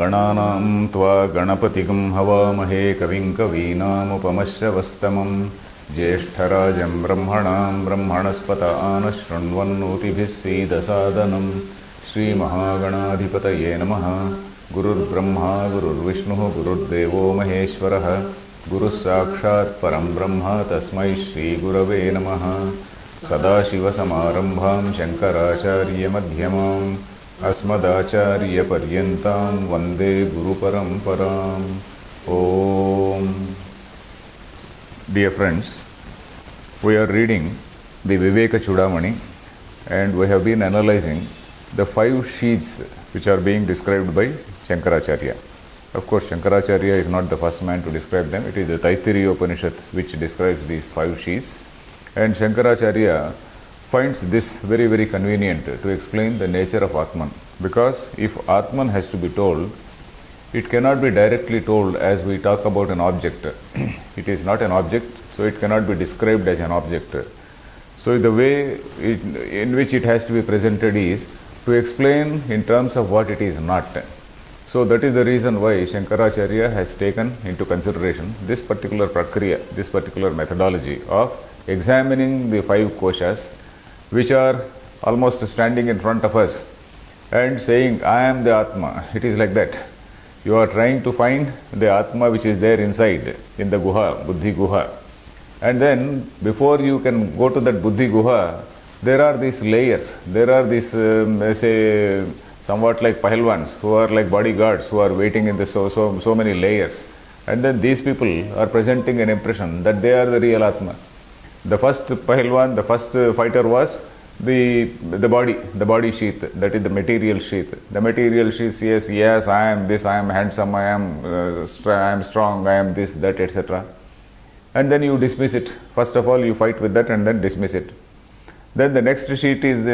गणानां त्वा गणपतिगं हवामहे कविं कवीनामुपमश्रवस्तमं ज्येष्ठराजं ब्रह्मणां ब्रह्मणस्पत आनशृण्वन्नोतिभिः सीदसादनं श्रीमहागणाधिपतये नमः। गुरुर्ब्रह्मा गुरुर्विष्णुः गुरुर्देवो महेश्वरः गुरुः साक्षात् परं ब्रह्म तस्मै श्रीगुरवे नमः। सदाशिवसमारम्भां शङ्कराचार्यमध्यमाम् अस्मदाचार्यपर्यन्तां वन्दे गुरुपरम्पराम्। Om. Dear friends, we are reading the Viveka Chudamani and we have been analyzing the 5 sheets which are being described by Shankaracharya. Of course, Shankaracharya is not the first man to describe them. It is the Taittiriya Upanishad which describes these 5 sheets. And Shankaracharya finds this very, very convenient to explain the nature of Atman. Because if Atman has to be told, it cannot be directly told as we talk about an object. It is not an object, so it cannot be described as an object. So the way in which it has to be presented is to explain in terms of what it is not. So that is the reason why Shankaracharya has taken into consideration this particular prakriya, this particular methodology of examining the 5 koshas which are almost standing in front of us and saying, I am the Atma. It is like that. You are trying to find the Atma which is there inside, in the Guha, Buddhi Guha. And then, before you can go to that Buddhi Guha, there are these layers. There are these, say, somewhat like pahalwans, who are like bodyguards, who are waiting in the so many layers. And then these people are presenting an impression that they are the real Atma. The first pahalwan, the first fighter was the body sheath, that is the material sheath. The material sheath says, yes, I am this, I am handsome, I am strong, I am this, that, etc. And then you dismiss it. First of all, you fight with that and then dismiss it. Then the next sheath is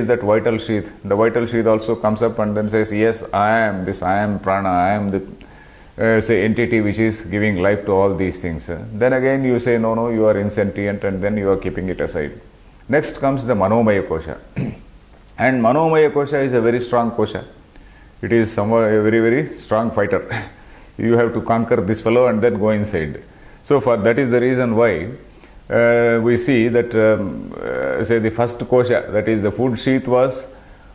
that vital sheath. The vital sheath also comes up and then says, yes, I am this, I am prana, I am the say entity which is giving life to all these things. Then again you say, no, you are insentient, and then you are keeping it aside. Next comes the Manomaya Kosha. And Manomaya Kosha is a very strong kosha. It is somewhat a very, very strong fighter. You have to conquer this fellow and then go inside. So that is the reason why we see that say the first kosha, that is the food sheath, was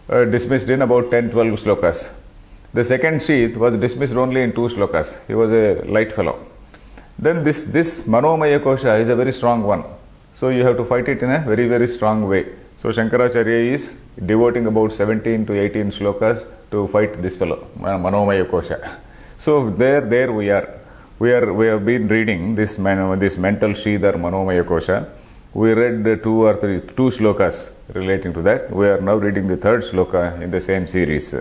dismissed in about 10-12 slokas. The second sheath was dismissed only in 2 slokas. He was a light fellow. Then this Manomaya Kosha is a very strong one. So you have to fight it in a very, very strong way. So Shankaracharya is devoting about 17 to 18 slokas to fight this fellow, Manomaya Kosha. So there we are. We have been reading this mental sheath or Manomaya Kosha. We read 2 slokas relating to that. We are now reading the 3rd sloka in the same series.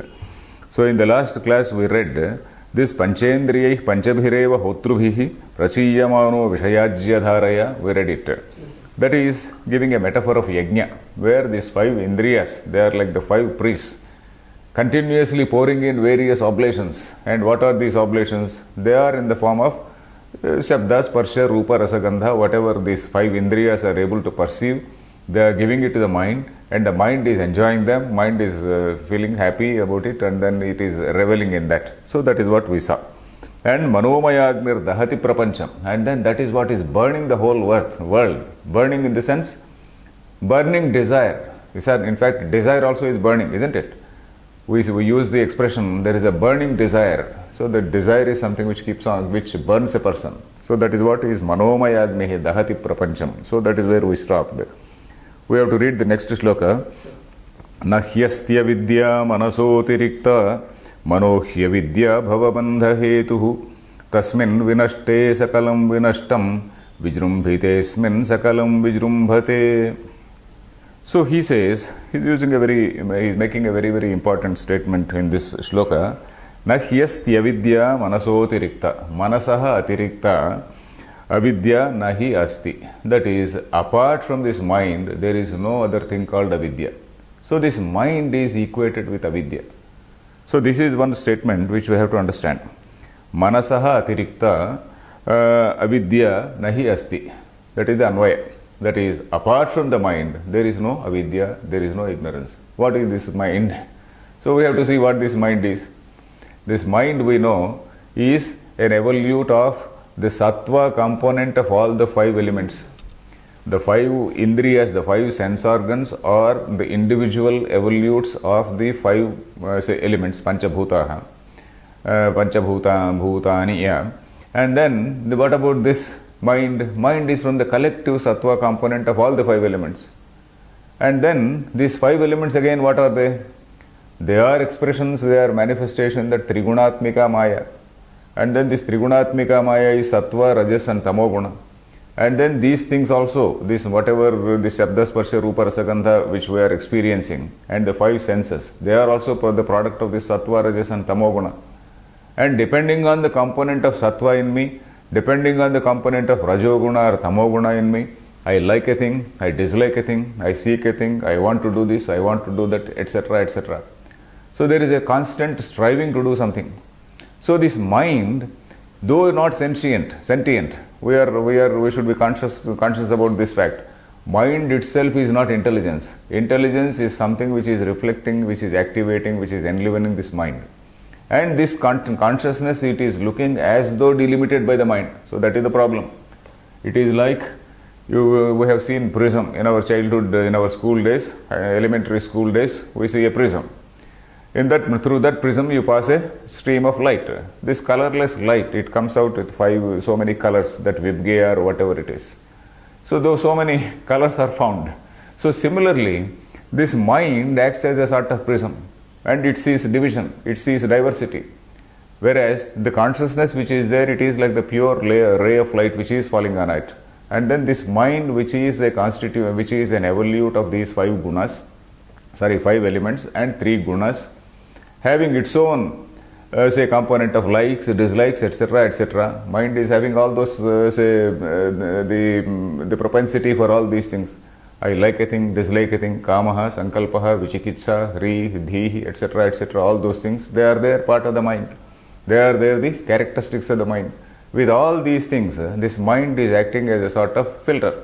So in the last class we read this Panchendriyai Panchabhireva Hotrubhihi Prachiyamano Vishayajya Dharaya. We read it. That is giving a metaphor of yajna, where these 5 indriyas, they are like the 5 priests, continuously pouring in various oblations. And what are these oblations? They are in the form of Shabda, Sparsha, Rupa, Rasagandha, whatever these 5 indriyas are able to perceive, they are giving it to the mind, and the mind is enjoying them, mind is feeling happy about it, and then it is reveling in that. So that is what we saw. And Manomayagnir Dahati Prapancham, and then that is what is burning the whole world. Burning in the sense, burning desire. In fact, desire also is burning, isn't it? We use the expression, there is a burning desire. So the desire is something which keeps on, which burns a person. So that is what is Manomayagnihi Dahati Prapancham. So that is where we stopped. We have to read the next sloka. Nahyastya vidya manasotirikta manohya vidya bhavabandha hetuhu tasmin vinashte sakalam vinashtam vijrumbhitesmin sakalam vijrumbhate. So he says, he's making a very, very important statement in this shloka. Nahyastya vidya manasotirikta. Manasaha atirikta avidya nahi asti. That is, apart from this mind, there is no other thing called avidya. So this mind is equated with avidya. So this is one statement which we have to understand. Manasaha atirikta avidya nahi asti. That is the anvaya. That is, apart from the mind, there is no avidya, there is no ignorance. What is this mind? So we have to see what this mind is. This mind we know is an evolute of the sattva component of all the five elements. The five indriyas, the five sense organs, are the individual evolutes of the five elements, panchabhutaha, bhutani, yeah. And then what about this mind? Mind is from the collective sattva component of all the five elements. And then these five elements again, what are they? They are expressions, they are manifestation, that Trigunatmika Maya. And then this Trigunatmika Maya is Sattva, Rajas and Tamoguna. And then these things also, this whatever this Shabda, Sparsha, Rupa, Rasa, Gandha which we are experiencing, and the five senses, they are also the product of this Sattva, Rajas and Tamoguna. And depending on the component of Sattva in me, depending on the component of Rajoguna or Tamoguna in me, I like a thing, I dislike a thing, I seek a thing, I want to do this, I want to do that, etc., etc. So there is a constant striving to do something. So this mind, though not sentient, we should be conscious about this fact. Mind itself is not intelligence. Intelligence is something which is reflecting, which is activating, which is enlivening this mind. And this consciousness, it is looking as though delimited by the mind. So that is the problem. It is like we have seen prism in our childhood, in our school days, elementary school days, we see a prism. Through that prism you pass a stream of light. This colorless light, it comes out with so many colors, that Vibgaya or whatever it is. So though so many colors are found. So similarly, this mind acts as a sort of prism, and it sees division, it sees diversity. Whereas the consciousness which is there, it is like the pure ray of light which is falling on it. And then this mind, which is an evolute of these five elements and three gunas, having its own component of likes, dislikes, etc., etc. Mind is having all those the propensity for all these things. I like a thing, dislike a thing, kamaha, sankalpaha, vichikitsa, dhihi, etc., etc. All those things, they are there, part of the mind. They are there, the characteristics of the mind. With all these things, this mind is acting as a sort of filter.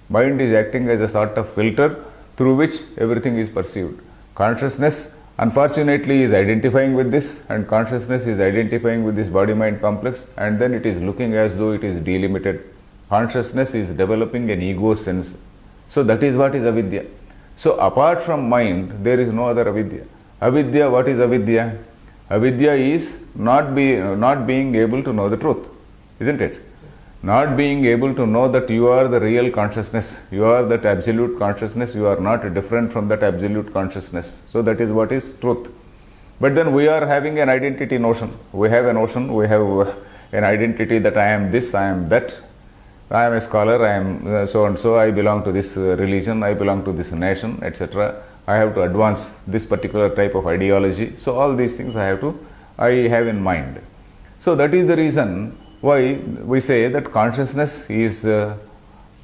Mind is acting as a sort of filter through which everything is perceived. Consciousness, unfortunately, is identifying with this, and consciousness is identifying with this body-mind complex, and then it is looking as though it is delimited. Consciousness is developing an ego sense. So that is what is avidya. So apart from mind, there is no other avidya. Avidya, what is avidya? Avidya is not being able to know the truth, isn't it? Not being able to know that you are the real consciousness, you are that absolute consciousness, you are not different from that absolute consciousness. So that is what is truth. But then we are having an identity notion. We have a notion, we have an identity that I am this, I am that, I am a scholar, I am so and so, I belong to this religion, I belong to this nation, etc. I have to advance this particular type of ideology. So all these things I have in mind. So that is the reason why we say that consciousness is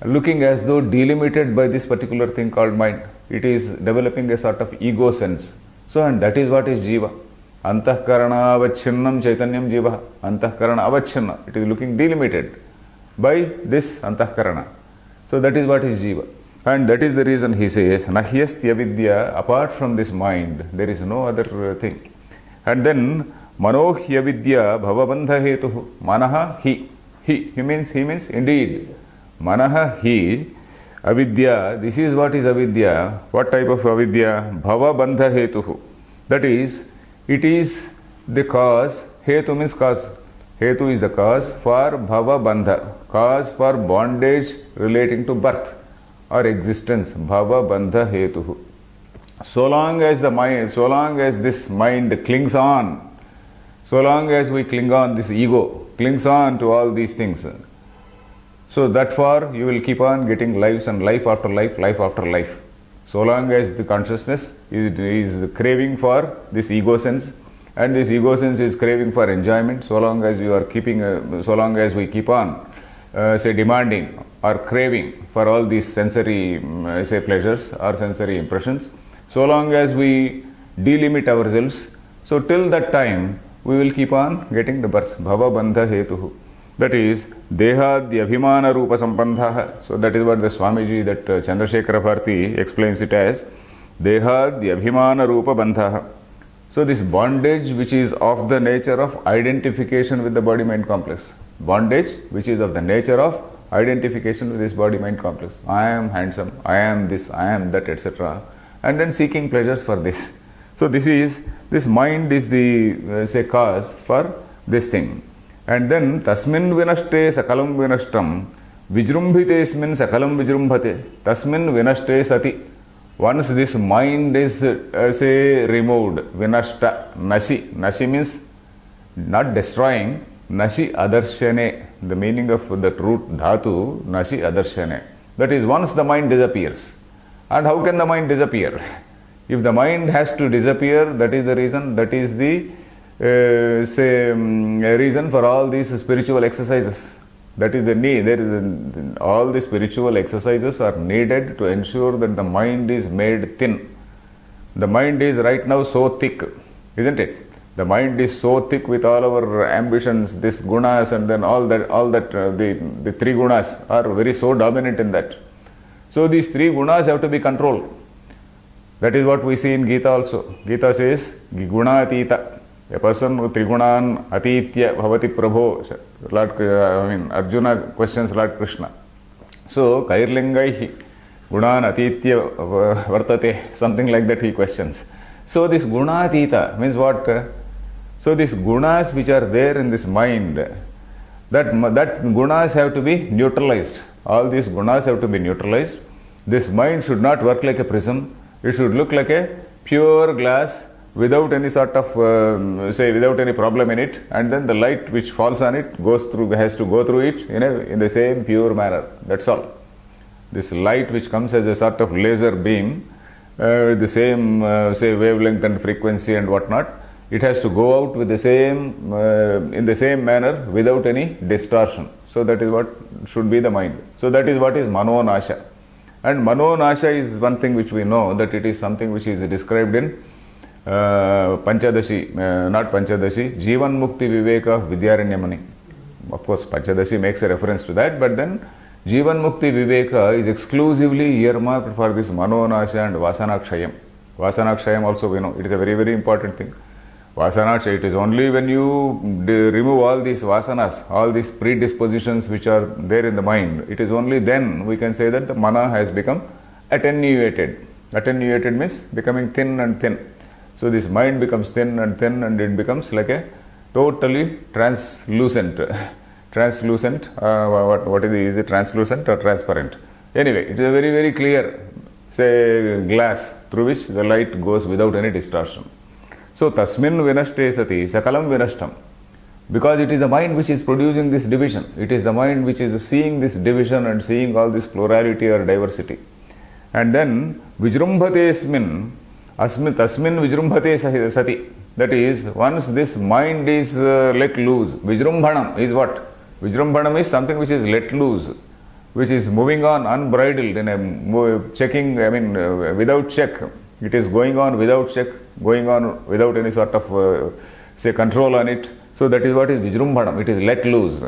looking as though delimited by this particular thing called mind. It is developing a sort of ego sense. So, and that is what is jiva. Antahkarana avacchinnam chaitanyam jiva. Antahkarana avachinna. It is looking delimited by this antahkarana. So that is what is jiva. And that is the reason he says, nahyastya vidya, apart from this mind, there is no other thing. And then, manohya vidya bhavabandha hetuhu. Manaha he means indeed. Manaha he, avidya, this is what is avidya. What type of avidya? Bhavabandha hetuhu. That is, it is the cause. Hetu means cause. Hetu is the cause for bhavabandha, cause for bondage relating to birth or existence. Bhavabandha hetuhu. So long as this mind clings on, so long as we cling on, this ego clings on to all these things, so that far you will keep on getting lives and life after life, life after life. So long as the consciousness is craving for this ego sense, and this ego sense is craving for enjoyment, so long as you are so long as we keep on demanding or craving for all these sensory pleasures or sensory impressions, so long as we delimit ourselves, so till that time we will keep on getting the births. Bhava bandha hetuhu. That is, dehadya abhimana rupa sambandha. So that is what the Swamiji, that Chandrasekhara Bharati explains it as dehadya abhimana rupa bandha. So this bondage which is of the nature of identification with the body-mind complex. Bondage which is of the nature of identification with this body-mind complex. I am handsome, I am this, I am that, etc. And then seeking pleasures for this. So this mind is the say cause for this thing. And then tasmin vinashte sakalam vinashtam vijrumbhitesmin sakalam vijrumbhate tasmin vinashte sati. Once this mind is say removed, vinashta, nashi means not destroying, nashi adarshane, the meaning of the root dhatu, nashi adarshane. That is, once the mind disappears. And how can the mind disappear? If the mind has to disappear, that is the reason, that is the reason for all these spiritual exercises. That is the need. All the spiritual exercises are needed to ensure that the mind is made thin. The mind is right now so thick, isn't it? The mind is so thick with all our ambitions, this gunas, and then all that the three gunas are very so dominant in that. So these three gunas have to be controlled. That is what we see in Gita also. Gita says, guna atita. A person who trigunan atitya bhavati prabho. Arjuna questions Lord Krishna. So, kairlingaihi gunan atitya vartate, something like that he questions. So, this guna atita means what? So, these gunas which are there in this mind, that gunas have to be neutralized. All these gunas have to be neutralized. This mind should not work like a prism. It should look like a pure glass without any sort of, without any problem in it, and then the light which falls on it has to go through it in the same pure manner. That's all. This light which comes as a sort of laser beam with the same, wavelength and frequency and whatnot, it has to go out with the same, in the same manner without any distortion. So that is what should be the mind. So that is what is manonasha. And manonasha is one thing which we know, that it is something which is described in Panchadashi, not Panchadashi, Jivan Mukti Viveka Vidyaranyamani. Of course, Panchadashi makes a reference to that, but then Jivan Mukti Viveka is exclusively earmarked for this Manonasha and Vasanakshayam. Vasanakshayam also we know, it is a very, very important thing. Vasanakshaya, it is only when you remove all these vasanas, all these predispositions which are there in the mind, it is only then we can say that the mana has become attenuated. Attenuated means becoming thin and thin. So this mind becomes thin and it becomes like a totally translucent. Translucent, what is it translucent or transparent? Anyway, it is a very, very clear, say, glass through which the light goes without any distortion. So tasmin vinashte sati sakalam vinashtam. Because it is the mind which is producing this division. It is the mind which is seeing this division and seeing all this plurality or diversity. And then vijrumbhatesmin tasmin vijrumbhate sati. That is, once this mind is let loose, vijrumbhanam is what? Vijrumbhanam is something which is let loose, which is moving on unbridled in a checking, without check. It is going on without check, going on without any sort of, control on it. So that is what is vijrumbhanam. It is let loose.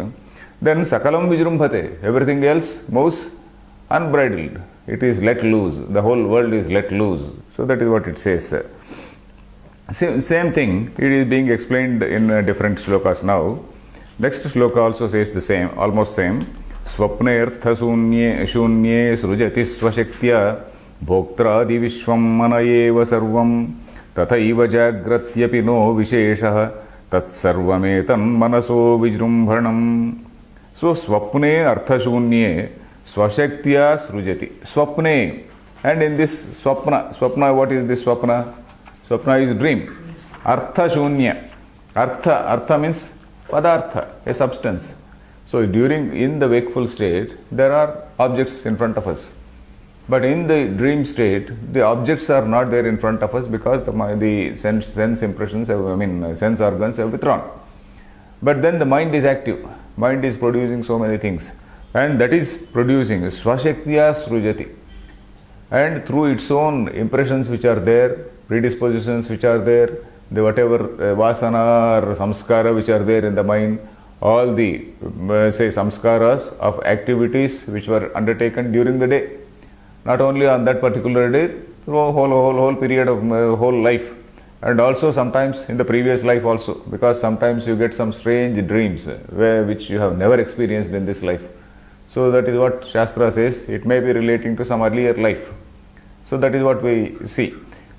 Then sakalam vijrumbhate. Everything else moves unbridled. It is let loose. The whole world is let loose. So that is what it says. Same thing, it is being explained in different shlokas now. Next shloka also says the same, almost same. Swapne artha shunye srujati svashaktya bhoktradi vishwam manayeva sarvam tathaiva jagratyapi no visheshah tat sarvametan manaso vijrumbhanam. So swapne artha shunye svashaktya srujati. Swapne. And in this swapna, what is this swapna? Swapna is dream. Artha shunya. Artha means padartha, a substance. So in the wakeful state, there are objects in front of us. But in the dream state, the objects are not there in front of us because the sense impressions, sense organs have withdrawn. But then the mind is active. Mind is producing so many things. And that is producing svashaktya srujati. And through its own impressions which are there, predispositions which are there, the whatever vasana or samskara which are there in the mind, all the samskaras of activities which were undertaken during the day, not only on that particular day, through a whole period of whole life, and also sometimes in the previous life also, because sometimes you get some strange dreams which you have never experienced in this life. So that is what Shastra says, it may be relating to some earlier life. So that is what we see.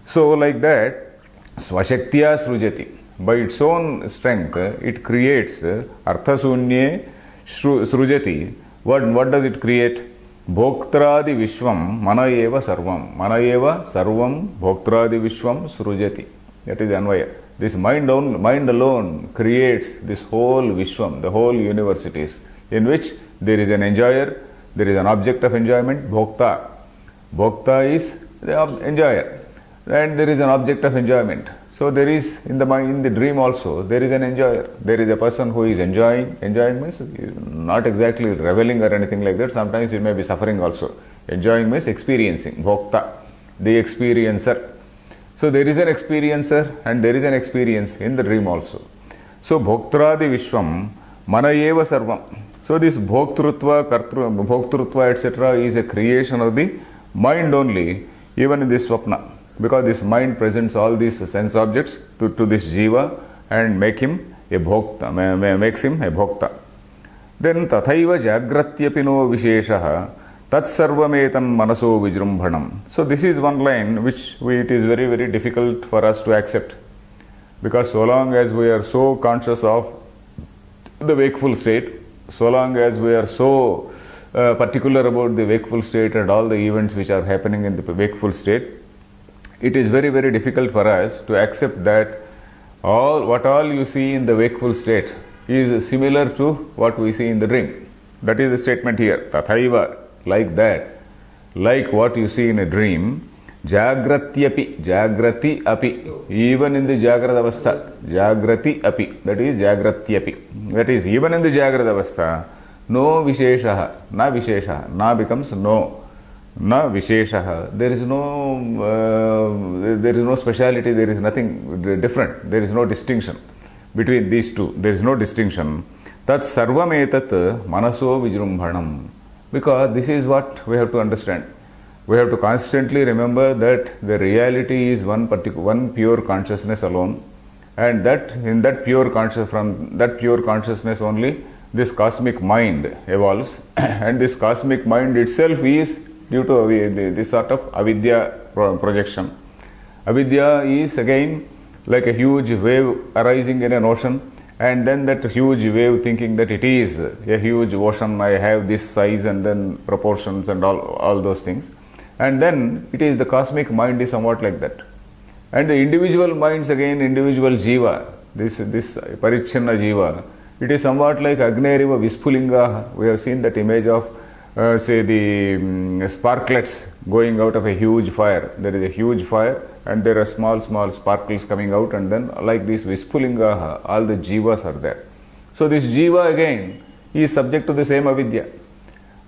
So like that, Svashaktya Srujati, by its own strength, it creates Arthasunye Srujati. What does it create? Bhoktradi Vishwam Manayeva Sarvam. Manayeva Sarvam Bhoktradi Vishwam Srujati. That is Anvaya. This mind alone creates this whole Vishwam, the whole universities, in which there is an enjoyer, there is an object of enjoyment, Bhokta. Bhokta is the enjoyer, and there is an object of enjoyment. So there is in the dream also, there is an enjoyer. There is a person who is enjoying. Enjoying means not exactly reveling or anything like that. Sometimes it may be suffering also. Enjoying means experiencing. Bhokta, the experiencer. So there is an experiencer and there is an experience in the dream also. So Bhoktradi Vishwam Manayeva Sarvam. So this Bhoktrutva, Bhoktrutva etc. is a creation of the mind only, even in this Swapna. Because this mind presents all these sense objects to this Jiva and makes him a Bhokta. Then Tathaiva Jagratyapino Visheshaha Tatsarvametan Manaso Vijrumbhanam. So this is one line which it is very, very difficult for us to accept. Because so long as we are so conscious of the wakeful state, so long as we are so particular about the wakeful state and all the events which are happening in the wakeful state, it is very, very difficult for us to accept that what all you see in the wakeful state is similar to what we see in the dream. That is the statement here. Tathaiva, like that, like what you see in a dream, Jagratyapi, Jagrati api, even in the Jagrata Avastha, Jagrati api, that is Jagratyapi, that is even in the Jagrata Avastha, no Visheshaha, na Visheshaha, na becomes no. Na Visheshaha, there is no speciality, there is nothing different, there is no distinction between these two, there is no distinction. Tat sarvametat manaso vijrumbhanam. Because this is what we have to understand. We have to constantly remember that the reality is one pure consciousness alone, and that in that pure from that pure consciousness only this cosmic mind evolves, and this cosmic mind itself is due to this sort of avidya projection. Avidya is again like a huge wave arising in an ocean, and then that huge wave thinking that it is a huge ocean, I have this size and then proportions and all those things. And then it is the cosmic mind is somewhat like that. And the individual minds again, individual jiva, this parichinna jiva, it is somewhat like Agneriva Vispulinga. We have seen that image of say the sparklets going out of a huge fire. There is a huge fire and there are small sparkles coming out, and then like this Vispulinga, all the jivas are there. So this jiva again is subject to the same avidya.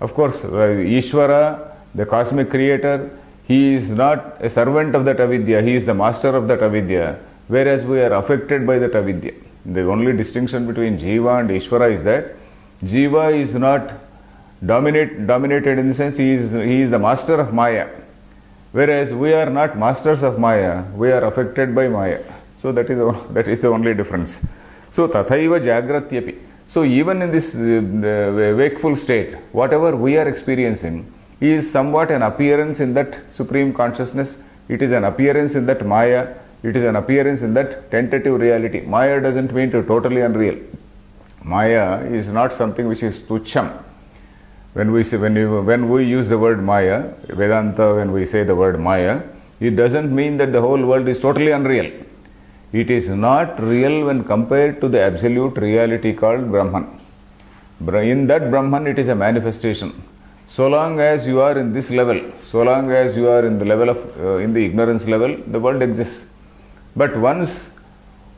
Of course, Ishvara, the cosmic creator, he is not a servant of that avidya, he is the master of that avidya, whereas we are affected by that avidya. The only distinction between Jiva and Ishvara is that Jiva is not dominated in the sense he is the master of Maya, whereas we are not masters of Maya, we are affected by Maya. So that is the only difference. So Tathaiva Jagratyapi. So even in this wakeful state, whatever we are experiencing is somewhat an appearance in that supreme consciousness. It is an appearance in that Maya. It is an appearance in that tentative reality. Maya doesn't mean to totally unreal. Maya is not something which is tucham. When we use the word Maya, Vedanta, when we say the word Maya, it doesn't mean that the whole world is totally unreal. It is not real when compared to the absolute reality called Brahman. In that Brahman, it is a manifestation. So long as you are in this level, so long as you are in the level of, in the ignorance level, the world exists. But once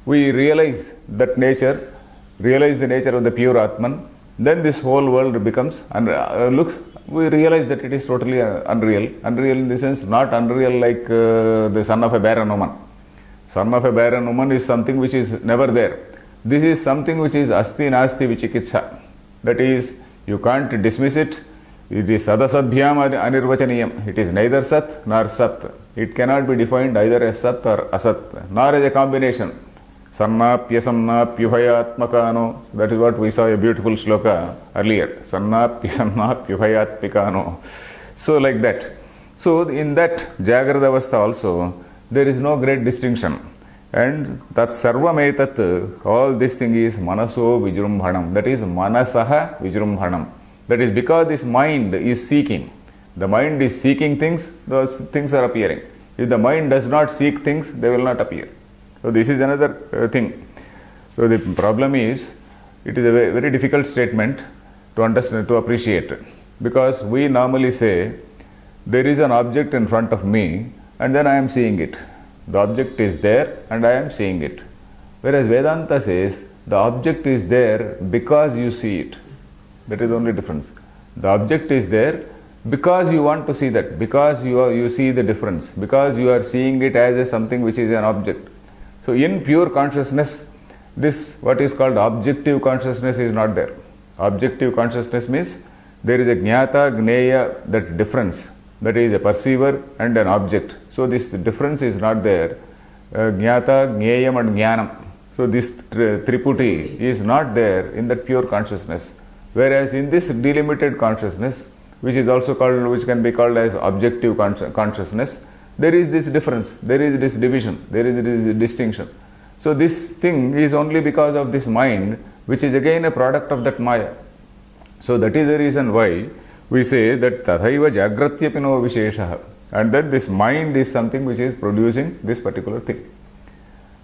we realize that nature, realize the nature of the pure Atman, then this whole world becomes, we realize that it is totally unreal. Unreal in the sense, not unreal like the son of a barren woman. Son of a barren woman is something which is never there. This is something which is asti nasti vichikitsa. That is, you can't dismiss it, It is sadasadhyam anirvachaniyam. It is neither sat nor sat. It cannot be defined either as sat or asat, nor as a combination. Sannapya sannapyuhayatmakano. That is what we saw a beautiful shloka earlier. Sannapya sannapyuhayatmakano. So like that. So in that Jagrada Avastha also, there is no great distinction. And tat sarvam etat, all this thing is manaso vijrumbhanam. That is manasaha vijrumbhanam. That is because this mind is seeking. The mind is seeking things, those things are appearing. If the mind does not seek things, they will not appear. So this is another thing. So the problem is, it is a very difficult statement to understand, to appreciate. Because we normally say, there is an object in front of me and then I am seeing it. The object is there and I am seeing it. Whereas Vedanta says, the object is there because you see it. That is the only difference. The object is there because you want to see that, because you see the difference, because you are seeing it as something which is an object. So in pure consciousness, this what is called objective consciousness is not there. Objective consciousness means there is a jnata, gneya, that difference. That is a perceiver and an object. So this difference is not there. Jnata, gneyam and jnanam. So this triputi is not there in that pure consciousness. Whereas in this delimited consciousness, which is also called, which can be called as objective consciousness, there is this difference, there is this division, there is this distinction. So this thing is only because of this mind, which is again a product of that maya. So that is the reason why we say that tathaiva jagratyapino visheshaha, and that this mind is something which is producing this particular thing.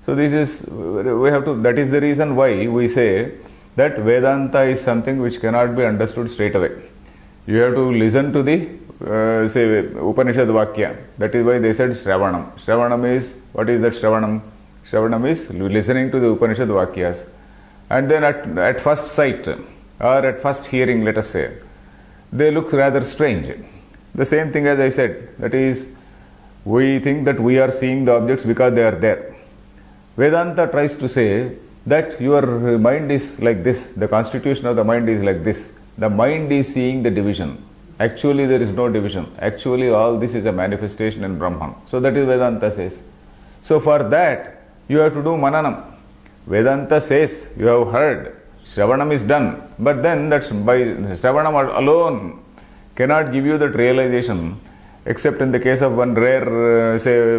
So this is, we have to, that is the reason why we say that Vedanta is something which cannot be understood straight away. You have to listen to the say Upanishad Vakya. That is why they said Shravanam. Shravanam is, what is that Shravanam? Shravanam is listening to the Upanishad Vakyas. And then at first sight, or at first hearing, let us say, they look rather strange. The same thing as I said, that is, we think that we are seeing the objects because they are there. Vedanta tries to say that your mind is like this, the constitution of the mind is like this. The mind is seeing the division. Actually there is no division. Actually all this is a manifestation in Brahman. So that is Vedanta says. So for that you have to do mananam. Vedanta says, you have heard, Shravanam is done, but then that's by Shravanam alone cannot give you that realization, except in the case of one rare, say,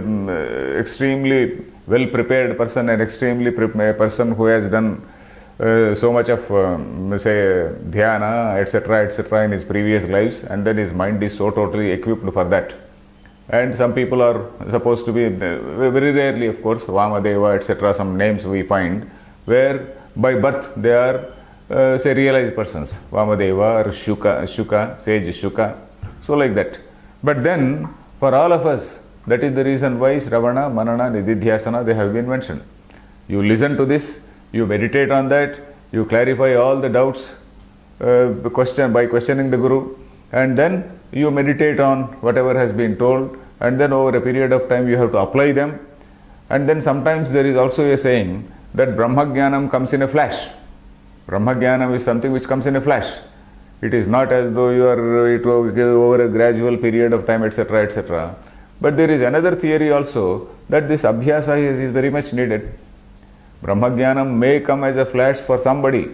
extremely well-prepared person, an extremely person who has done so much of, say, dhyana, etc., in his previous lives, and then his mind is so totally equipped for that. And some people are supposed to be, very rarely of course, Vamadeva, etc., some names we find, where by birth they are, say, realized persons. Vamadeva or Shuka, sage Shuka, so like that. But then, for all of us, that is the reason why Shravana, Manana, Nididhyasana, they have been mentioned. You listen to this, you meditate on that, you clarify all the doubts by questioning the Guru, and then you meditate on whatever has been told, and then over a period of time you have to apply them. And then sometimes there is also a saying that Brahmajnanam comes in a flash. Brahmajnanam is something which comes in a flash. It is not as though you are over a gradual period of time, etc., etc. But there is another theory also that this abhyasa is very much needed. Brahmajnanam may come as a flash for somebody.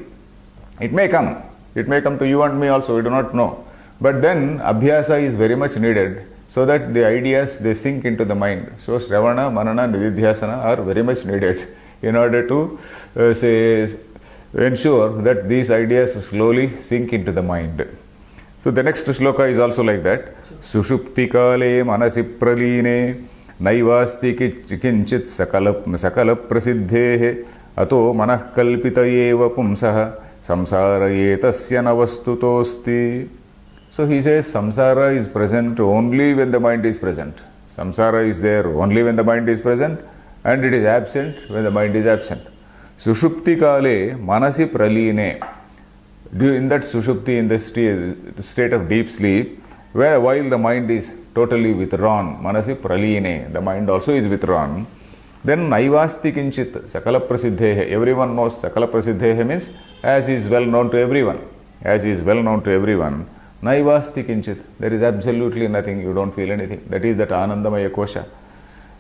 It may come. It may come to you and me also, we do not know. But then abhyasa is very much needed so that the ideas, they sink into the mind. So Shravana, Manana, Nididhyasana are very much needed in order to ensure that these ideas slowly sink into the mind. So the next shloka is also like that. Sushupti kale manasi praline naivasti kinchit sakala prasiddhehe ato manah kalpita eva pumsaha samsara etasya navastutosti. So he says samsara is present only when the mind is present. Samsara is there only when the mind is present, and it is absent when the mind is absent. Sushupti kale manasi praline. In that sushupti, in the state of deep sleep, where while the mind is totally withdrawn, manasi praline, the mind also is withdrawn, then naivasti kinchit sakala prasiddhehe. Everyone knows sakala prasiddhehe means as is well known to everyone. As is well known to everyone. Naivasti kinchit. There is absolutely nothing. You don't feel anything. That is that Anandamaya kosha.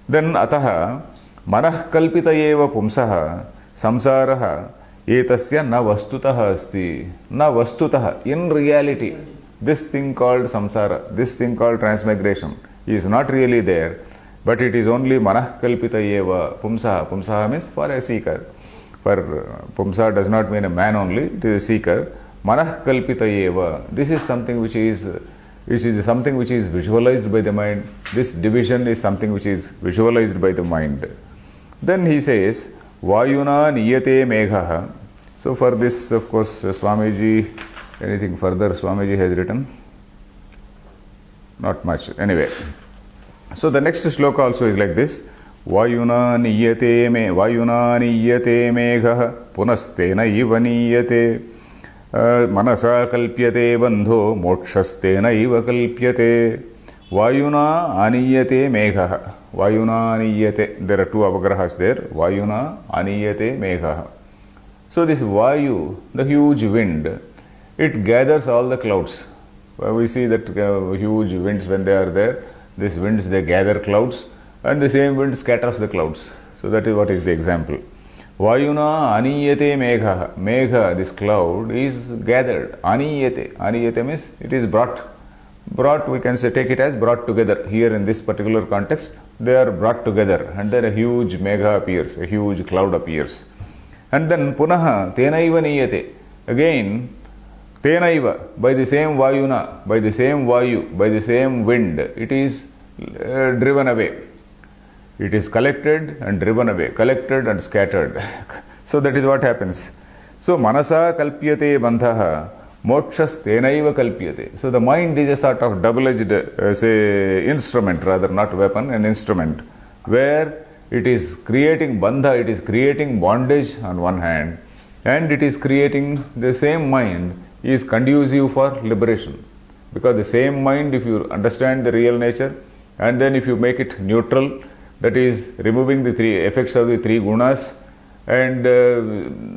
Then ataha manah kalpita eva pumsaha samsaraha etasya na vastutaha asti. Na vastutaha. In reality, this thing called samsara, this thing called transmigration is not really there, but it is only manah kalpita eva pumsaha. Pumsaha means for a seeker. For pumsa does not mean a man only, it is a seeker. Manah kalpita eva. This is something which is something which is visualized by the mind. This division is something which is visualized by the mind. Then he says, Vayuna niyate meghaha. So for this, of course, Swamiji, anything further Swamiji has written? Not much. Anyway. So the next shloka also is like this. Vayuna niyate meghaha punastena iva niyate manasa kalpyate bandho mokshastena iva kalpyate. Vayuna aniyate meghaha. Vayuna aniyate. There are two avagrahas there. Vayuna aniyate meghaha. So this Vayu, the huge wind, it gathers all the clouds. We see that huge winds when they are there. These winds, they gather clouds, and the same wind scatters the clouds. So that is what is the example. Vayuna aniyate megha. Megha, this cloud, is gathered. Aniyate. Aniyate means it is brought. Brought, we can say, take it as brought together. Here in this particular context, they are brought together, and then a huge megha appears, a huge cloud appears. And then punaha, tenaiva niyate. Again, tenaiva, by the same vayuna, by the same vayu, by the same wind, it is driven away. It is collected and driven away, collected and scattered. So that is what happens. So manasa kalpyate bandhaha, mokshas tenaiva kalpyate. So the mind is a sort of double-edged, say, instrument, rather not weapon, an instrument, where it is creating bandha, it is creating bondage on one hand, and it is creating, the same mind is conducive for liberation. Because the same mind, if you understand the real nature, and then if you make it neutral, that is removing the three effects of the three gunas, and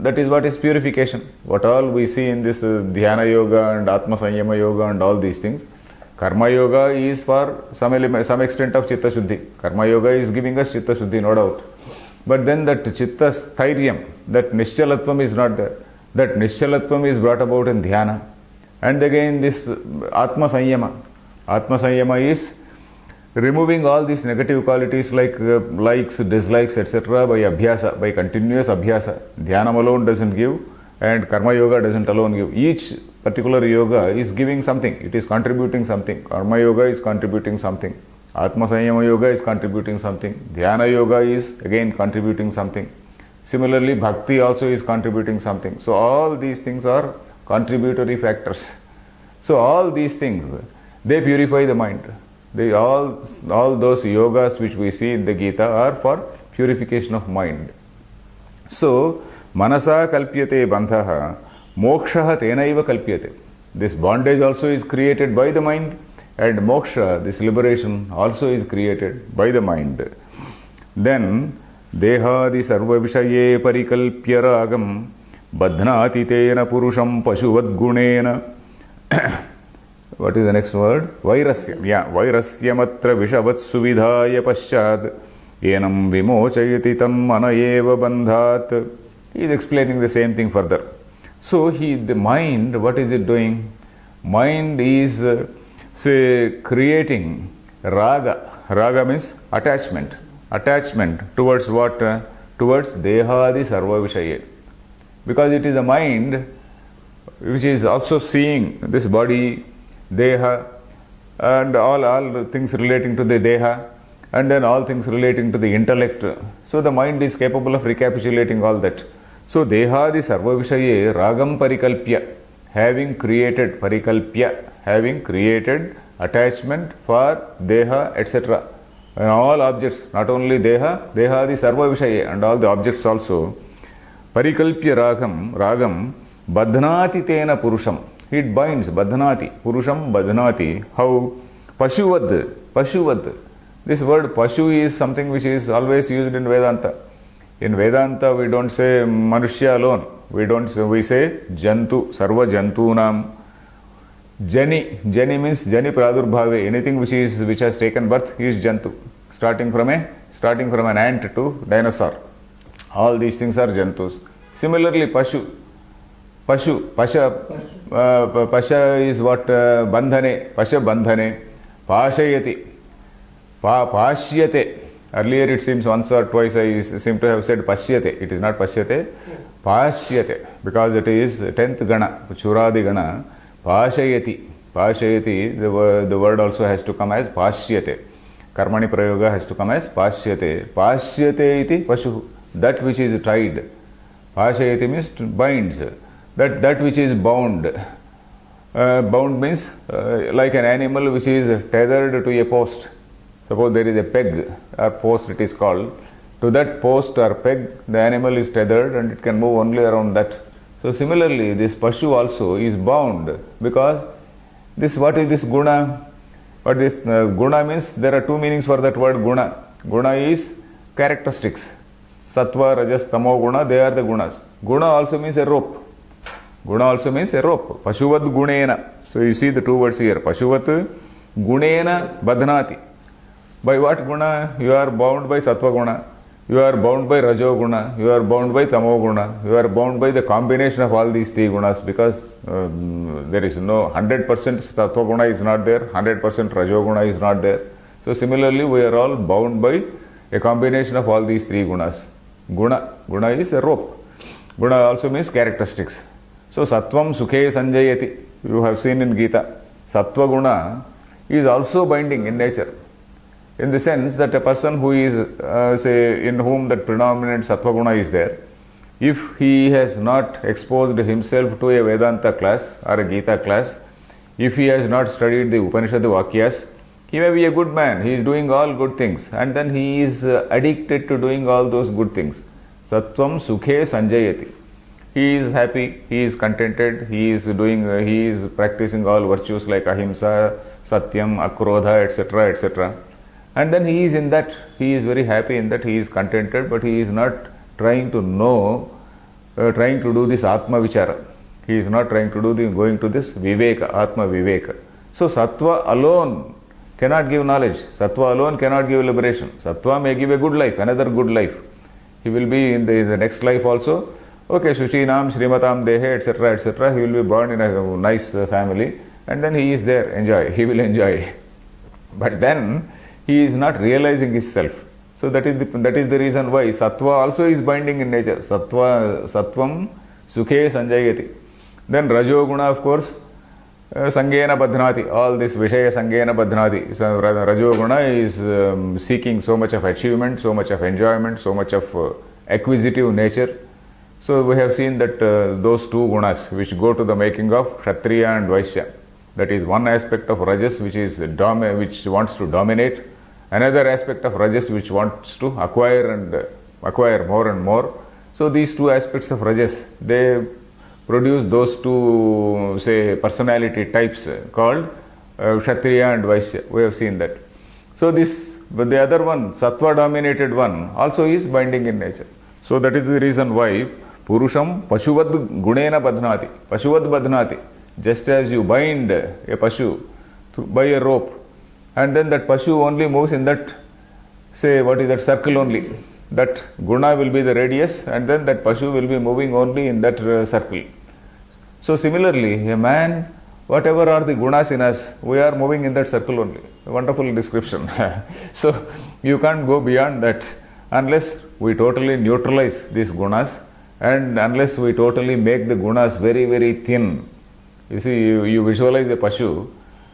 that is what is purification. What all we see in this dhyana yoga and atma sanyama yoga and all these things, karma yoga is for some extent of chitta shuddhi. Karma yoga is giving us chitta shuddhi, no doubt. But then that chitta stairyam, that nishchalatvam is not there. That nishchalatvam is brought about in dhyana. And again this atma sanyama. Atma sanyama is removing all these negative qualities like likes, dislikes, etc. by abhyasa, by continuous abhyasa. Dhyanam alone doesn't give, and karma yoga doesn't alone give. Each particular yoga is giving something. It is contributing something. Karma yoga is contributing something. Atma sanyama yoga is contributing something. Dhyana yoga is again contributing something. Similarly, bhakti also is contributing something. So all these things are contributory factors. So all these things, they purify the mind. They all those yogas which we see in the Gita are for purification of mind. So, manasa kalpyate bandhaha, mokshaha tenaiva kalpyate. This bondage also is created by the mind, and moksha, this liberation, also is created by the mind. Then, dehadi sarva vishaye parikalpya ragam badhnati tena purusham pashuvad gunena. What is the next word? Vairasyam. Yeah, vairasyamatra vishavat suvidhaya paschad enam vimochayati tam mana eva bandhat. He is explaining the same thing further. So the mind, what is it doing? Mind is, creating raga. Raga means attachment. Attachment towards what? Towards dehadi sarva vishaye. Because it is the mind which is also seeing this body, deha, and all things relating to the deha, and then all things relating to the intellect. So the mind is capable of recapitulating all that. So dehadi sarva vishaye ragam parikalpya, having created parikalpya, having created attachment for deha, etc. And all objects, not only deha, dehadi sarva vishaye, and all the objects also. Parikalpya ragam badhnati tena purusham. It binds, badhanati, purusham badhanati. How? Pashuvad. This word pashu is something which is always used in Vedanta. In Vedanta, we don't say manushya alone. We say jantu, sarva jantunam. Jani. Jani means Jani Pradurbhave. Anything which has taken birth is Jantu. Starting from an ant to dinosaur. All these things are Jantus. Similarly, Pasha is what? Bandhane. Pasha Bandhane. Pashayati. Pashyate. Earlier it seems once or twice I seem to have said Pashyate. It is not Pashyate. Pashyate. Because it is 10th Gana. Churadi Gana. Pashayati. Pashayati, the word also has to come as Pashyate. Karmani Prayoga has to come as Pashyate. Pashyate iti Pashu. That which is tied. Pashayati means binds. That which is bound. Bound means like an animal which is tethered to a post. Suppose there is a peg or post it is called. To that post or peg, the animal is tethered and it can move only around that. So similarly, this Pashu also is bound because what is this guna? But this guna means there are two meanings for that word guna. Guna is characteristics. Sattva, Rajas, Tamo guna, they are the gunas. Guna also means a rope. Guna also means a rope. Pashuvat gunena. So you see the two words here. Pashuvat gunena badhanati. By what guna? You are bound by Sattva guna. You are bound by Rajo guna. You are bound by Tamo guna. You are bound by the combination of all these three gunas because there is no 100% Sattva guna is not there. 100% Rajo guna is not there. So similarly, we are all bound by a combination of all these three gunas. Guna is a rope. Guna also means characteristics. So Sattvam Sukhe Sanjayati. You have seen in Gita. Sattva guna is also binding in nature. In the sense that a person who is, say, in whom that predominant Sattva guna is there, if he has not exposed himself to a Vedanta class or a Gita class, if he has not studied the Upanishad Vakyas, he may be a good man, he is doing all good things, and then he is addicted to doing all those good things. Sattvam Sukhe Sanjayati. He is happy, he is contented, he is practicing all virtues like Ahimsa, Satyam, Akrodha, etc., etc. And then he is in that, he is very happy in that, he is contented, but he is not trying to do this Atma Vichara. He is not trying to going to this Viveka, Atma Viveka. So Sattva alone cannot give knowledge. Sattva alone cannot give liberation. Sattva may give a good life, another good life. He will be in the next life also. Okay, Shushinam, Srimatam Dehe, etc., etc. He will be born in a nice family and then he is there, he will enjoy. But then he is not realizing his self. So that is the reason why Sattva also is binding in nature. Sattvam Sukhe Sanjayati. Then Rajo Guna, of course, Sangena Badhnati. All this Vishaya Sangena Badhnati. So Rajo Guna is seeking so much of achievement, so much of enjoyment, so much of acquisitive nature. So we have seen that those two gunas which go to the making of Kshatriya and Vaishya. That is one aspect of Rajas which wants to dominate. Another aspect of Rajas which wants to acquire more and more. So these two aspects of Rajas, they produce those two, say, personality types called Kshatriya and Vaishya. We have seen that. So but the other one, Sattva dominated one, also is binding in nature. So that is the reason why Purusham Pashuvad Gunena Badhnati. Pashuvad Badhnati. Just as you bind a Pashu by a rope, and then that Pashu only moves in that, say, what is that circle only. That Guna will be the radius, and then that Pashu will be moving only in that circle. So similarly, a man, whatever are the Gunas in us, we are moving in that circle only. A wonderful description. So you can't go beyond that unless we totally neutralize these Gunas and unless we totally make the Gunas very, very thin. You see, you visualize a Pashu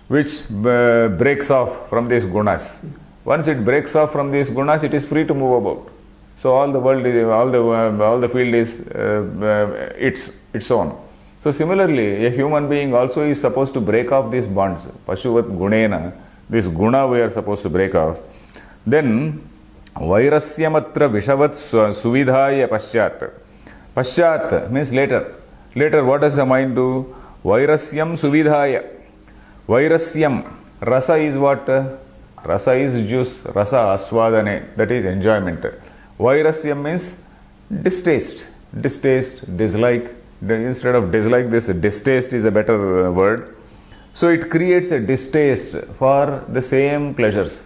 which breaks off from these Gunas. Once it breaks off from these Gunas, it is free to move about. So all the world is, all the field is its own. So similarly, a human being also is supposed to break off these bonds. Pashuvat Gunena, this Guna we are supposed to break off. Then Vairasyamatra Vishavat Suvidhaya Paschat. Paschat means later. Later, what does the mind do? Vairasyam Suvidhaya. Vairasyam. Rasa is what? Rasa is juice. Rasa aswadane. That is enjoyment. Vairasyam means distaste. Distaste, dislike. Instead of dislike, this distaste is a better word. So it creates a distaste for the same pleasures.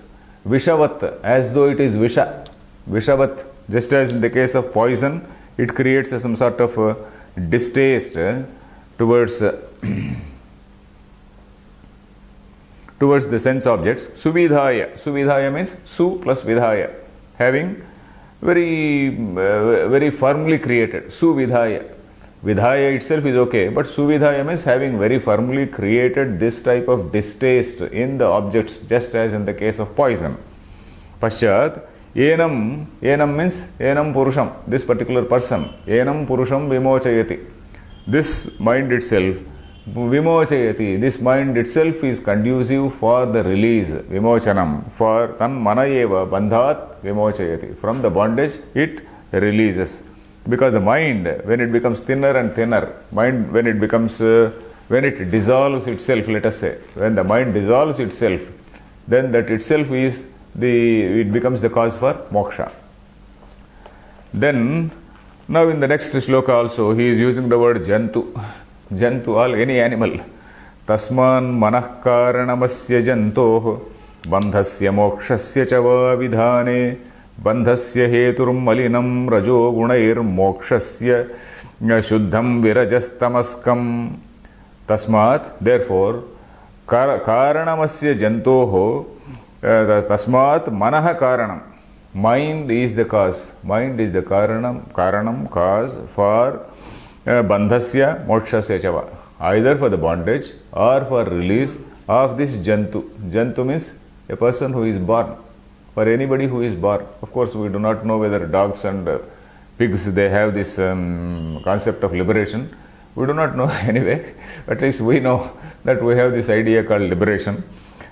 Vishavat, as though it is Visha. Vishavat, just as in the case of poison, it creates some sort of distaste towards towards the sense objects. Suvidhaya. Suvidhaya means su plus vidhaya. Having very firmly created. Suvidhaya. Vidhaya itself is okay, but suvidhaya means having very firmly created this type of distaste in the objects, just as in the case of poison. Paschat, enam means enam purusham, this particular person. Enam purusham vimochayati. This mind itself, vimochayati, this mind itself is conducive for the release, vimochanam, for tan manayeva bandhat vimochayati. From the bondage it releases. Because the mind, when it becomes thinner and thinner, mind when it becomes, when it dissolves itself, let us say, when the mind dissolves itself, then that itself is it becomes the cause for moksha. Then, now in the next shloka also, he is using the word jantu. Jantu, all any animal. Tasman manah karanamasya jantoh bandhasya mokshasya chava vidhane bandhasya heturum malinam rajo gunair mokshasya shuddham virajastamaskam. Tasmat, therefore, karanamasya jantoho, tasmat manaha karanam. Mind is the cause. Mind is the karanam, cause for bandhasya mokshasya chava. Either for the bondage or for release of this jantu. Jantu means a person who is born. For anybody who is born. Of course, we do not know whether dogs and pigs, they have this concept of liberation. We do not know anyway. At least we know that we have this idea called liberation.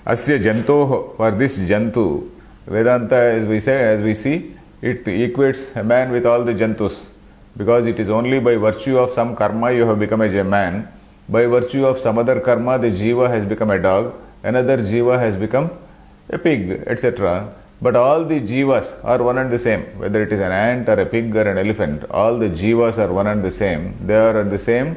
Asya jantoh, for this jantu, Vedanta, as we see, it equates a man with all the jantus. Because it is only by virtue of some karma you have become a man. By virtue of some other karma, the jiva has become a dog. Another jiva has become a pig, etc. But all the jivas are one and the same. Whether it is an ant or a pig or an elephant, all the jivas are one and the same. They are at the same,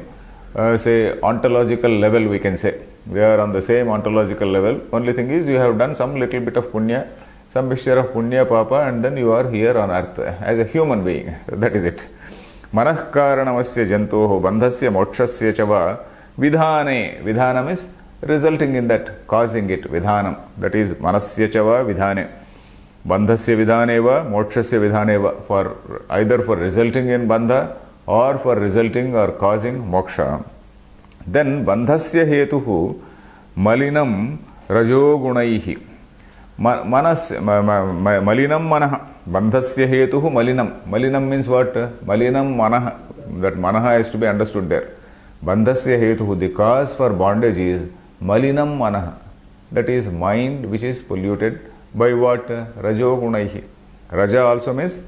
say, ontological level, we can say. They are on the same ontological level. Only thing is, you have done some little bit of punya, some mixture of punya, papa, and then you are here on earth as a human being. That is it. Manah karanamasya jantoho bandhasya mokshasya chava vidhane. Vidhanam is resulting in that, causing it. Vidhanam. That is manasya chava vidhane. Bandhasya vidhaneva, mokshasya vidhaneva. For either for resulting in bandha or for resulting or causing moksha. Then bandhasya hetuhu malinam rajogunaihi. Malinam manaha. Bandhasya hetuhu malinam. Malinam means what? Malinam manaha. That manaha has to be understood there. Bandhasya hetuhu, the cause for bondage is malinam manaha. That is mind which is polluted by what? Rajogunaihi. Raja also means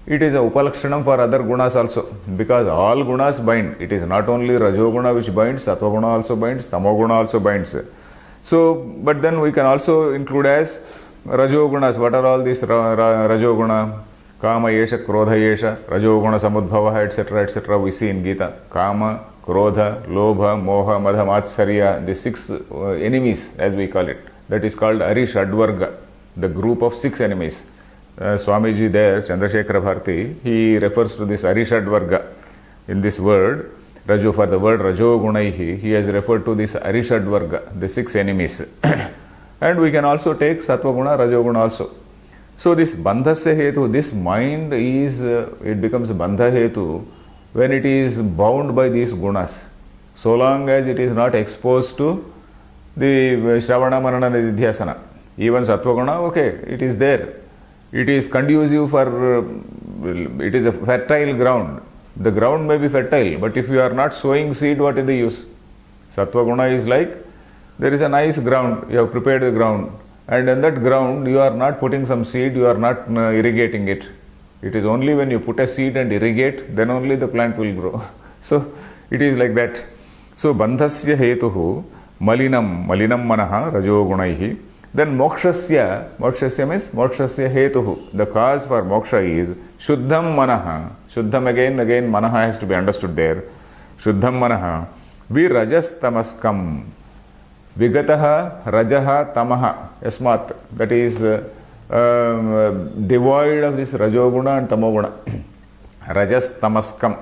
it is a upalakshanam for other gunas also. Because all gunas bind. It is not only Rajoguna which binds, Satvaguna also binds, Tamoguna also binds. So, but then we can also include as Rajogunas. What are all these Rajoguna? Kama yesha, Krodha yesha, Rajoguna samudbhava, etc., etc. we see in Gita. Kama, Krodha, Lobha, Moha, Madha, Matsarya, the 6 enemies as we call it. That is called Arishadvarga, the group of 6 enemies. Swamiji there, Chandrasekhara Bharati, he refers to this Arishadvarga in this word. Rajo, for the word Rajogunaihi, he has referred to this Arishadvarga, the 6 enemies. And we can also take Satvaguna, Rajoguna also. So this Bandhasya Hetu, this mind is, it becomes Bandha Hetu when it is bound by these gunas. So long as it is not exposed to the Shravana, Manana, Nidhyasana. Even Satvaguna, okay, it is there. It is conducive for, it is a fertile ground. The ground may be fertile, but if you are not sowing seed, what is the use? Satvaguna is like, there is a nice ground, you have prepared the ground, and in that ground you are not putting some seed, you are not irrigating it. It is only when you put a seed and irrigate, then only the plant will grow. So, it is like that. So, bandhasya hetuhu malinam manaha rajogunaihi. Then mokshasya means mokshasya hetuhu. The cause for moksha is shuddham manaha. Shuddham again manaha has to be understood there. Shuddham manaha virajastamaskam. Vigataha Rajaha Tamaha Yasmat. That is devoid of this Rajoguna and Tamoguna. Rajas Tamaskam.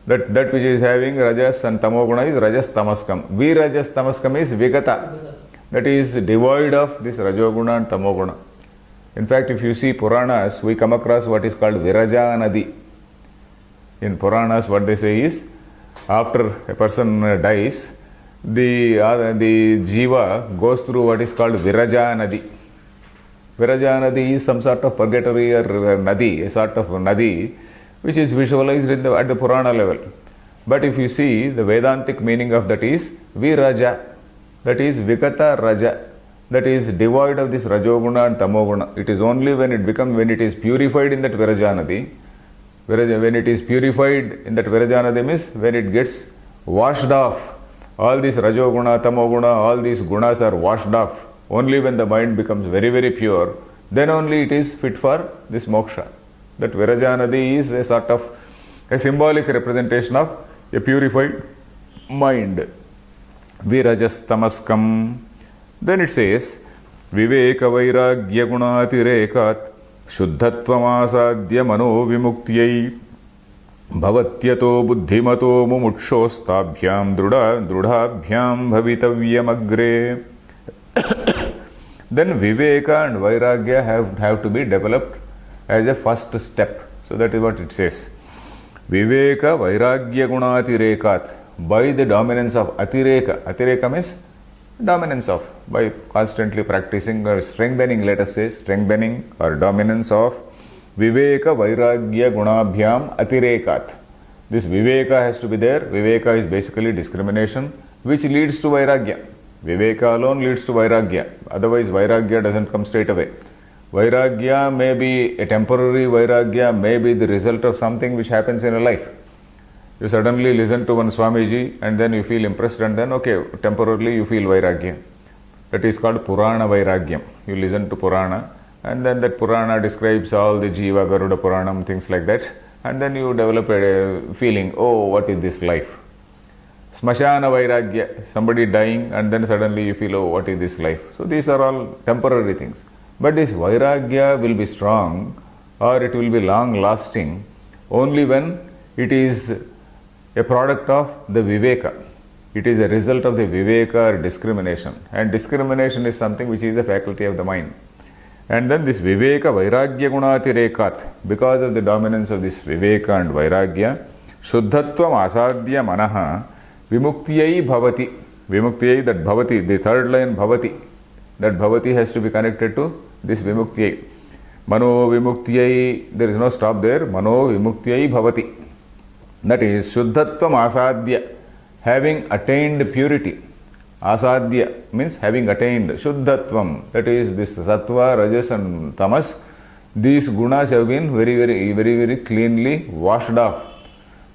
That which is having Rajas and Tamoguna is Rajas Tamaskam. Virajas Tamaskam is Vigata. That is devoid of this Rajoguna and Tamoguna. In fact, if you see Puranas, we come across what is called Viraja Nadi. In Puranas, what they say is, after a person dies, the jiva goes through what is called Viraja Nadi. Viraja Nadi is some sort of purgatory or Nadi, a sort of Nadi, which is visualized at the Purana level. But if you see, the Vedantic meaning of that is Viraja, that is Vikata Raja, that is devoid of this Rajoguna and Tamoguna. It is only when it is purified in that Viraja Nadi. When it is purified in that Viraja Nadi means when it gets washed off. All these Rajoguna, Tamoguna, all these gunas are washed off. Only when the mind becomes very, very pure, then only it is fit for this moksha. That Viraja Nadi is a sort of a symbolic representation of a purified mind. Virajas Tamaskam. Then it says, Viveka Vairagya Gunatirekat Shuddhattvamasadya Mano Vimuktiyai Bhavatyato Buddhimato Mumutshostabhyam Drudhabhyam Bhavitavyam Agre. Then Viveka and Vairagya have to be developed as a first step. So that is what it says. Viveka Vairagya Gunatirekat. By the dominance of Atireka. Atireka means dominance of. By constantly practicing or strengthening, let us say, strengthening or dominance of Viveka Vairagya Gunabhyam Atirekat. This Viveka has to be there. Viveka is basically discrimination, which leads to Vairagya. Viveka alone leads to Vairagya. Otherwise, Vairagya doesn't come straight away. Vairagya may be a temporary Vairagya, may be the result of something which happens in a life. You suddenly listen to one Swamiji and then you feel impressed and then, okay, temporarily you feel Vairagya. That is called Purana Vairagyam. You listen to Purana and then that Purana describes all the Jiva, Garuda Puranam, things like that. And then you develop a feeling, oh, what is this life? Smashana Vairagya, somebody dying and then suddenly you feel, oh, what is this life? So these are all temporary things. But this Vairagya will be strong or it will be long lasting only when it is a product of the Viveka. It is a result of the Viveka or discrimination. And discrimination is something which is a faculty of the mind. And then this Viveka Vairagya Gunatirekat, because of the dominance of this Viveka and Vairagya, Shuddhatvam Asadya Manaha Vimuktiyai Bhavati. Vimuktiyai, that Bhavati, the third line Bhavati, that Bhavati has to be connected to this Vimuktiyai. Mano Vimuktiyai, there is no stop there. Mano Vimuktiyai Bhavati. That is Shuddhatvam Asadya, having attained purity. Asadya means having attained Shuddhatvam, that is this Sattva, Rajas and Tamas. These gunas have been very cleanly washed off.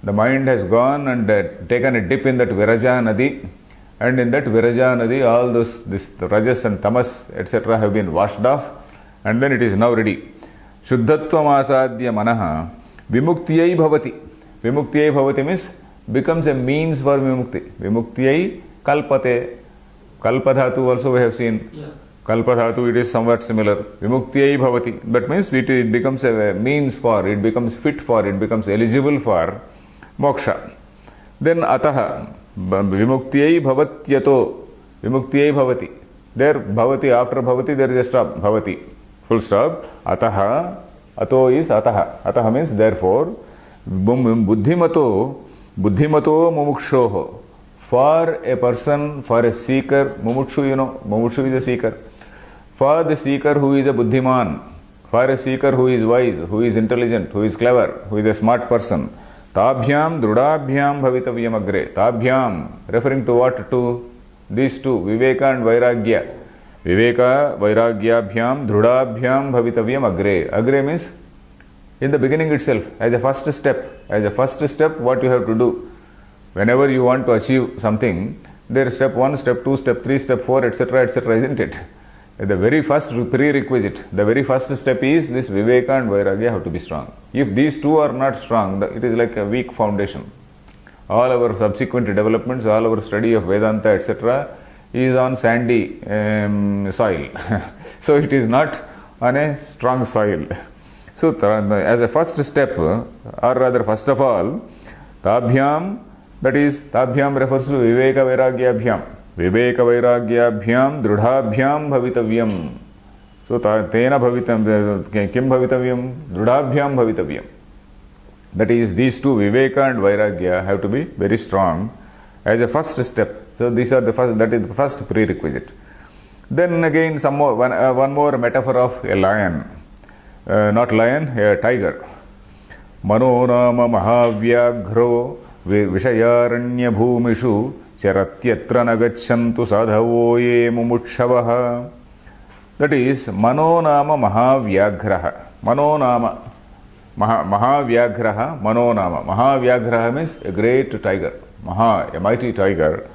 The mind has gone and taken a dip in that Viraja Nadi, and in that Viraja Nadi all this Rajas and Tamas etc. have been washed off, and then it is now ready. Shuddhatvam Asadya Manaha Vimuktiyai Bhavati. Vimuktiyai Bhavati means becomes a means for Vimukti. Vimuktiyai Kalpate. Kalpadhatu also we have seen. Yeah. Kalpadhatu, it is somewhat similar. Vimuktiyai Bhavati. That means it becomes a means for, it becomes fit for, it becomes eligible for moksha. Then Ataha Vimuktiyai Bhavatyato. Vimuktiyai Bhavati. There Bhavati, after Bhavati there is a stop. Bhavati. Full stop. Ataha. Ato is Ataha. Ataha means therefore. Buddhimato mumukshoho. For a person, for a seeker, mumukshu, mumukshu is a seeker. For the seeker who is a buddhiman, for a seeker who is wise, who is intelligent, who is clever, who is a smart person, tabhyam drudabhyam bhavitavyam agre. Tabhyam, referring to what? To these two, Viveka and Vairagya. Viveka, Vairagyabhyam, drudabhyam bhavitavyam agre. Agre means in the beginning itself, as a first step, what you have to do. Whenever you want to achieve something, there is step 1, step 2, step 3, step 4, etc., isn't it? The very first prerequisite, the very first step is this Viveka and Vairagya have to be strong. If these two are not strong, it is like a weak foundation. All our subsequent developments, all our study of Vedanta, etc., is on sandy soil. So it is not on a strong soil. So as a first step, or rather first of all, tabhyam, that is tabhyam refers to viveka vairagyabhyam. Viveka vairagyabhyam drudhabhyam bhavitavyam. So tena bhavitam, kim bhavitavyam? Drudhabhyam bhavitavyam. That is, these two, viveka and vairagya, have to be very strong as a first step. So these are the first, that is the first prerequisite. Then again one more metaphor of a lion. Not lion, a tiger. Mano nama mahavyagro vishayaranya bhumishu charatyatra nagachantu sadhavo ye mumutshavaha. That is, mano nama mahavyagraha. Mano nama mahavyagraha, mano nama. Mahavyagraha means a great tiger. A mighty tiger.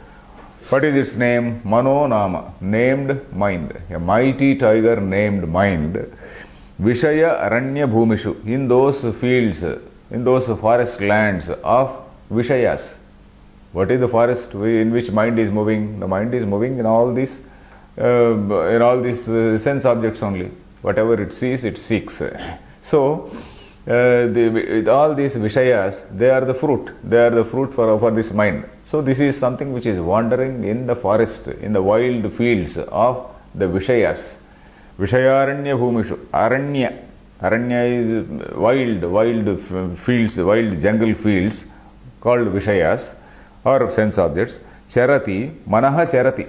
What is its name? Mano nama, named mind. A mighty tiger named mind. Vishaya aranya bhumishu, in those fields, in those forest lands of Vishayas. What is the forest in which mind is moving? The mind is moving in all these sense objects only. Whatever it sees, it seeks. So, all these Vishayas, they are the fruit. They are the fruit for this mind. So, this is something which is wandering in the forest, in the wild fields of the Vishayas. Vishayaranya bhumishu. Aranya is wild fields, wild jungle fields called Vishayas or sense objects. Charati, manaha charati.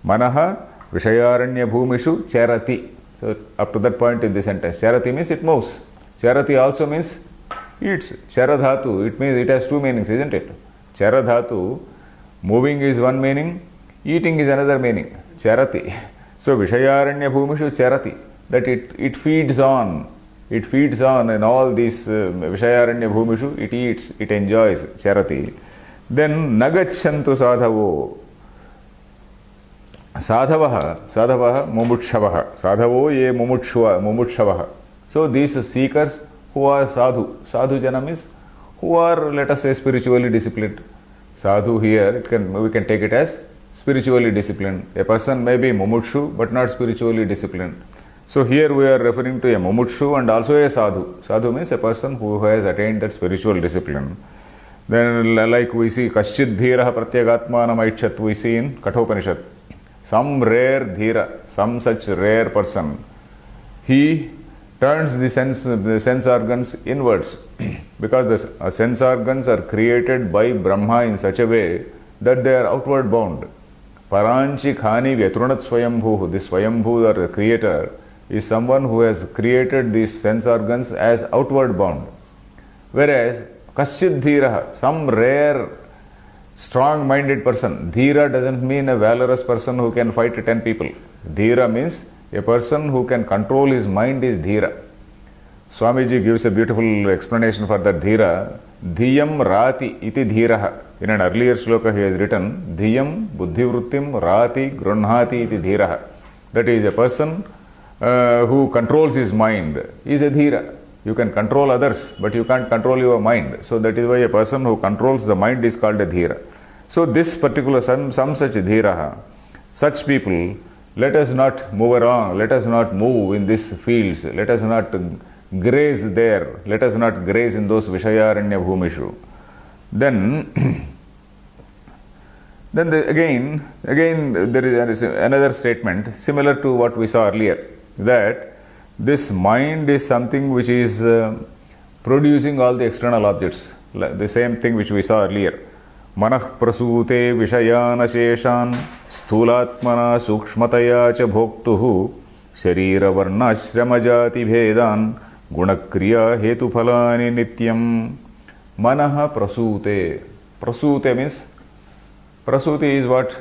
Manaha Vishayaranya bhumishu charati. So up to that point in the sentence, charati means it moves. Charati also means eats. Charadhatu, it means it has two meanings, isn't it? Charadhatu, moving is one meaning, eating is another meaning. Charati. So Vishayaranya bhumishu charati, that it feeds on. It feeds on in all these Vishayaranya bhumishu, it eats, it enjoys, charati. Then nagachantu sadhavo. Sadhavaha mumutshavaha. Sadhavo ye mumutshavaha. So these seekers who are sadhu. Sadhu jana means who are, let us say, spiritually disciplined. Sadhu here, we can take it as spiritually disciplined. A person may be mumukshu but not spiritually disciplined. So here we are referring to a mumukshu and also a sadhu. Sadhu means a person who has attained that spiritual discipline. Then like we see Kaschid Dhiraha Pratyagatmanam Aichat, we see in Kathopanishad. Some rare dhira, some such rare person, he turns the sense organs inwards because the sense organs are created by Brahma in such a way that they are outward bound. Paranchi Khani Vyatrunat Swayambhu, this Swayambhu or the creator is someone who has created these sense organs as outward bound. Whereas Kaschid Dhiraha, some rare strong-minded person. Dhira doesn't mean a valorous person who can fight 10 people. Dhira means a person who can control his mind is Dhira. Swamiji gives a beautiful explanation for that Dhira. Dhiyam Rati iti Dhiraha. In an earlier shloka he has written, Dhiyam Buddhivrittim Rati Grunhati iti Dhiraha. That is a person who controls his mind is a Dhira. You can control others, but you can't control your mind. So that is why a person who controls the mind is called a Dhira. So this particular, some such Dhiraha, such people, let us not move around, let us not move in these fields, let us not graze there, let us not graze in those Vishayaranya Bhumishu. Then again there is another statement similar to what we saw earlier, that this mind is something which is producing all the external objects, the same thing which we saw earlier. Manah prasute vishayana sheshan sthulatmana sukshmataya cha bhoktuhu sharira varna ashrama jati bhedan gunakriya hetu phalani nityam. Manah prasute. Prasute means, prasuti is what?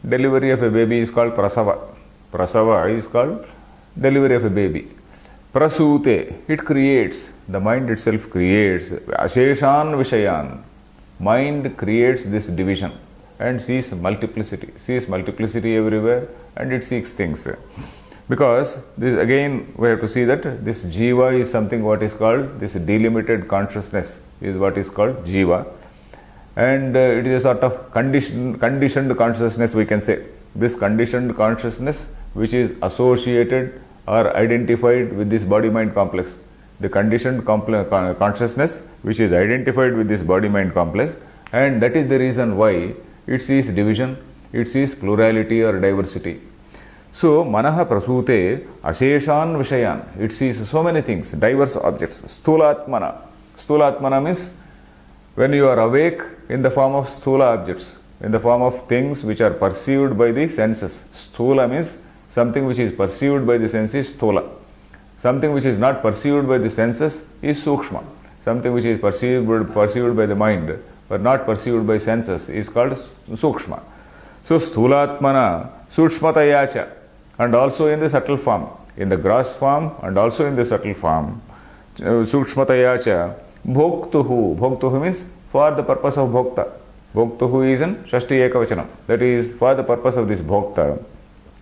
Delivery of a baby is called prasava. Prasava is called delivery of a baby. Prasute, it creates, the mind itself creates. Asheshan Vishayan, mind creates this division and sees multiplicity everywhere and it seeks things. Because this again we have to see that this Jiva is something what is called, this delimited consciousness is what is called Jiva. and it is a sort of conditioned consciousness, we can say. This conditioned consciousness which is associated or identified with this body-mind complex. The conditioned consciousness which is identified with this body-mind complex, and that is the reason why it sees division, it sees plurality or diversity. So, manaha prasute asheshan vishayan. It sees so many things, diverse objects. Sthulatmana. Sthulatmana means when you are awake in the form of sthula objects, in the form of things which are perceived by the senses. Sthula means something which is perceived by the senses, sthula. Something which is not perceived by the senses is sukshma. Something which is perceived by the mind but not perceived by senses is called sukshma. So, sthulatmana, sukshmatayacha, and also in the subtle form, in the gross form and also in the subtle form. Sukshmatayacha, bhoktuhu. Bhoktuhu means for the purpose of bhokta. Bhoktuhu is in Shashti Ekavachanam. That is for the purpose of this bhokta.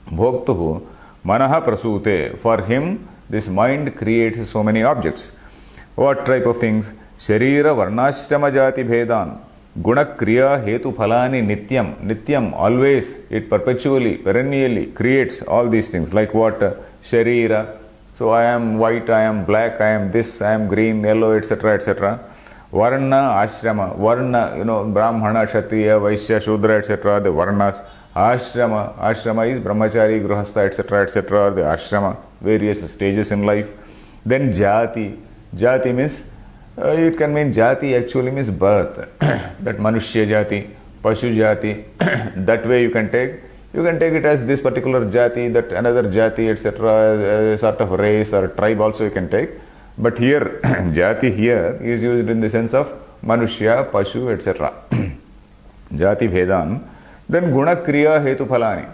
Bhoktuhu, manaha prasute. For him, this mind creates so many objects. What type of things? Sharira varnashrama jati bhedan. Guna kriya hetu phalani nityam. Nityam, always, it perpetually, perennially creates all these things. Like what? Sharira. So I am white, I am black, I am this, I am green, yellow, etc., etc. Varna, ashrama. Varna, Brahmana, Kshatriya, Vaishya, Shudra, etc. The varnas. Ashrama. Ashrama is brahmachari, grihastha, etc., etc. The ashrama, various stages in life. Then jati. Jati means, it can mean jati actually means birth. That manushya jati, pashu jati. That way you can take. You can take it as this particular jati, that another jati, etc. A sort of race or tribe also you can take. But here, jati here is used in the sense of manushya, pashu, etc. Jati bhedan. Then guna kriya hetu phalani.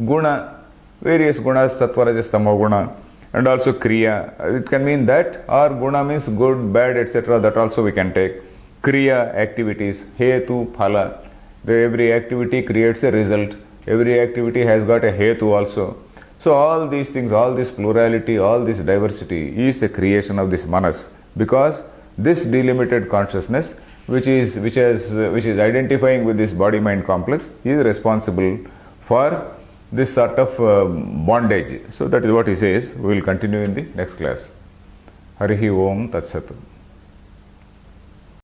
Guna, various gunas, sattva, rajas, tamo guna. And also kriya. It can mean that, or guna means good, bad, etc. That also we can take. Kriya, activities. Hetu, phala. Every activity creates a result. Every activity has got a hetu also. So all these things, all this plurality, all this diversity is a creation of this manas, because this delimited consciousness, which is identifying with this body-mind complex, is responsible for this sort of bondage. So that is what he says. We will continue in the next class. Harihi Om Tat Sat.